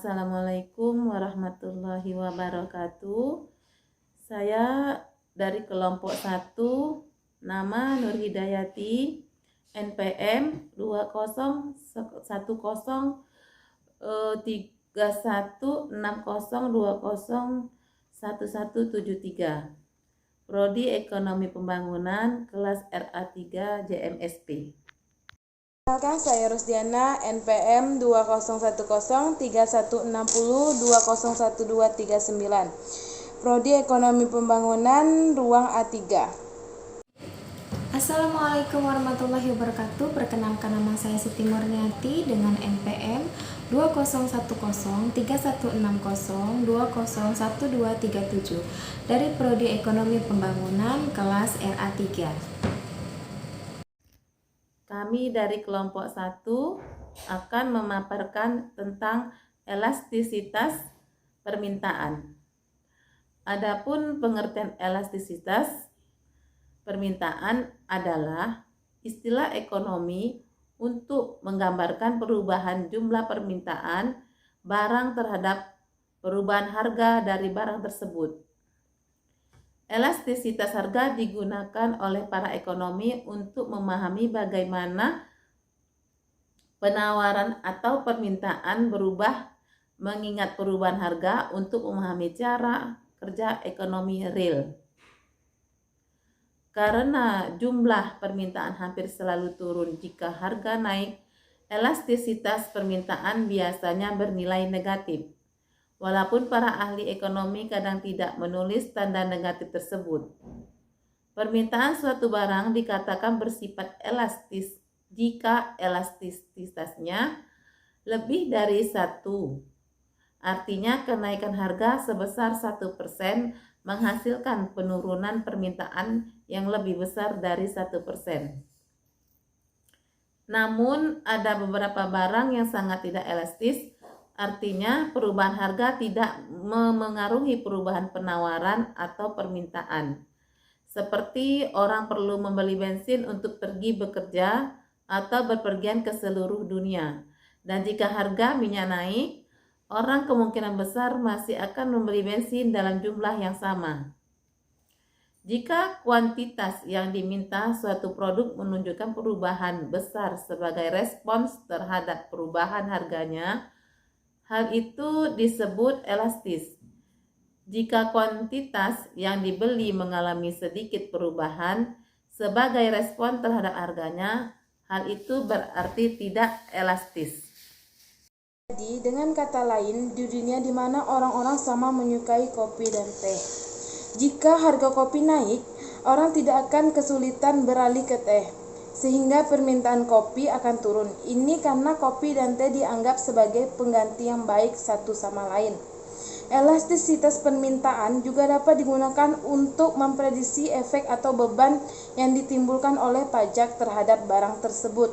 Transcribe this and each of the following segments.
Assalamualaikum warahmatullahi wabarakatuh. Saya dari kelompok 1, nama Nur Hidayati, NPM 20103160201173. Prodi Ekonomi Pembangunan, kelas RA3 JMSP. Perkenalkan, saya Rusdiana, NPM 20103160201239, Prodi Ekonomi Pembangunan, ruang A3. Assalamualaikum warahmatullahi wabarakatuh. Perkenalkan, nama saya Siti Murniati dengan NPM 20103160201237 dari Prodi Ekonomi Pembangunan, kelas RA3. Kami dari kelompok 1 akan memaparkan tentang elastisitas permintaan. Adapun pengertian elastisitas permintaan adalah istilah ekonomi untuk menggambarkan perubahan jumlah permintaan barang terhadap perubahan harga dari barang tersebut. Elastisitas harga digunakan oleh para ekonomi untuk memahami bagaimana penawaran atau permintaan berubah mengingat perubahan harga untuk memahami cara kerja ekonomi real. Karena jumlah permintaan hampir selalu turun jika harga naik, elastisitas permintaan biasanya bernilai negatif. Walaupun para ahli ekonomi kadang tidak menulis tanda negatif tersebut. Permintaan suatu barang dikatakan bersifat elastis jika elastisitasnya lebih dari 1. Artinya kenaikan harga sebesar 1% menghasilkan penurunan permintaan yang lebih besar dari 1%. Namun ada beberapa barang yang sangat tidak elastis. Artinya perubahan harga tidak memengaruhi perubahan penawaran atau permintaan. Seperti orang perlu membeli bensin untuk pergi bekerja atau berpergian ke seluruh dunia. Dan jika harga minyak naik, orang kemungkinan besar masih akan membeli bensin dalam jumlah yang sama. Jika kuantitas yang diminta suatu produk menunjukkan perubahan besar sebagai respons terhadap perubahan harganya, hal itu disebut elastis. Jika kuantitas yang dibeli mengalami sedikit perubahan sebagai respon terhadap harganya, hal itu berarti tidak elastis. Jadi, dengan kata lain, di dunia di mana orang-orang sama menyukai kopi dan teh, jika harga kopi naik, orang tidak akan kesulitan beralih ke teh, sehingga permintaan kopi akan turun. Ini karena kopi dan teh dianggap sebagai pengganti yang baik satu sama lain. Elastisitas permintaan juga dapat digunakan untuk memprediksi efek atau beban yang ditimbulkan oleh pajak terhadap barang tersebut.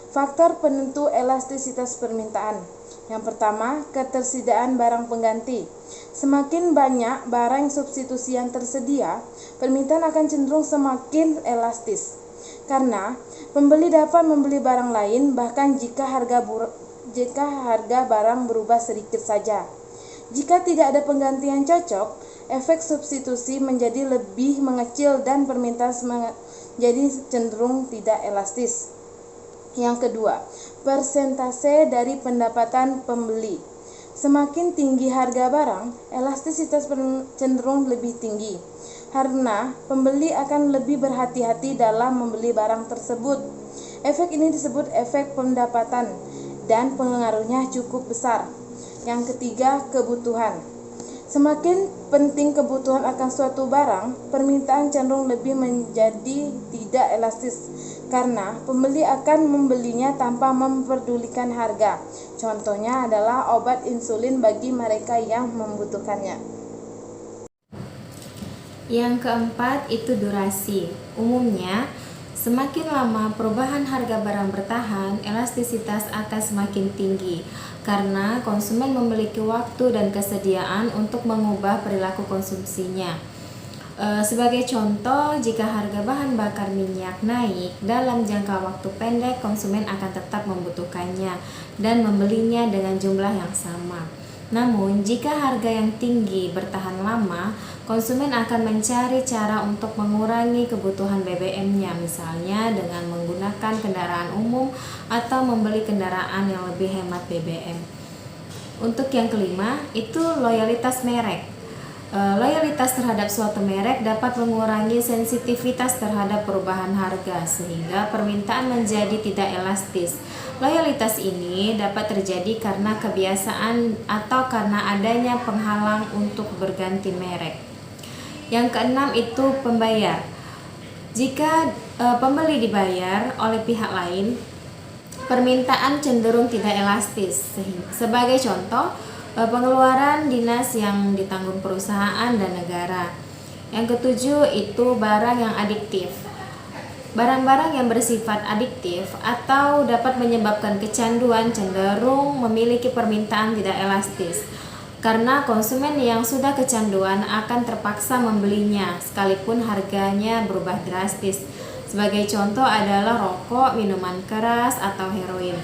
Faktor penentu elastisitas permintaan. Yang pertama, ketersediaan barang pengganti. Semakin banyak barang substitusi yang tersedia, permintaan akan cenderung semakin elastis. Karena pembeli dapat membeli barang lain bahkan jika harga barang berubah sedikit saja. Jika tidak ada pengganti yang cocok, efek substitusi menjadi lebih mengecil dan permintaan menjadi cenderung tidak elastis. Yang kedua, persentase dari pendapatan pembeli. Semakin tinggi harga barang, elastisitas cenderung lebih tinggi, karena pembeli akan lebih berhati-hati dalam membeli barang tersebut. Efek ini disebut efek pendapatan dan pengaruhnya cukup besar. Yang ketiga, kebutuhan. Semakin penting kebutuhan akan suatu barang, permintaan cenderung lebih menjadi tidak elastis karena pembeli akan membelinya tanpa memperdulikan harga. Contohnya adalah obat insulin bagi mereka yang membutuhkannya. Yang keempat itu durasi. Umumnya, semakin lama perubahan harga barang bertahan, elastisitas akan semakin tinggi karena konsumen memiliki waktu dan kesediaan untuk mengubah perilaku konsumsinya. Sebagai contoh, jika harga bahan bakar minyak naik dalam jangka waktu pendek, konsumen akan tetap membutuhkannya dan membelinya dengan jumlah yang sama. Namun, jika harga yang tinggi bertahan lama, konsumen akan mencari cara untuk mengurangi kebutuhan BBM-nya, misalnya dengan menggunakan kendaraan umum atau membeli kendaraan yang lebih hemat BBM. Untuk yang kelima, itu loyalitas merek. Loyalitas terhadap suatu merek dapat mengurangi sensitivitas terhadap perubahan harga sehingga permintaan menjadi tidak elastis. Loyalitas ini dapat terjadi karena kebiasaan atau karena adanya penghalang untuk berganti merek. Yang keenam itu pembayar. Jika pembeli dibayar oleh pihak lain, permintaan cenderung tidak elastis. Sebagai contoh, pengeluaran dinas yang ditanggung perusahaan dan negara. Yang ketujuh itu barang yang adiktif. Barang-barang yang bersifat adiktif atau dapat menyebabkan kecanduan cenderung memiliki permintaan tidak elastis. Karena konsumen yang sudah kecanduan akan terpaksa membelinya sekalipun harganya berubah drastis. Sebagai contoh adalah rokok, minuman keras, atau heroin.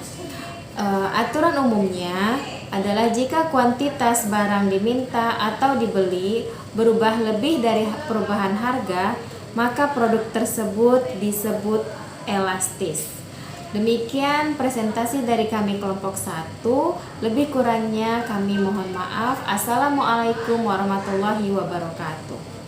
Aturan umumnya adalah jika kuantitas barang diminta atau dibeli berubah lebih dari perubahan harga, maka produk tersebut disebut elastis. Demikian presentasi dari kami kelompok 1. Lebih kurangnya kami mohon maaf. Assalamualaikum warahmatullahi wabarakatuh.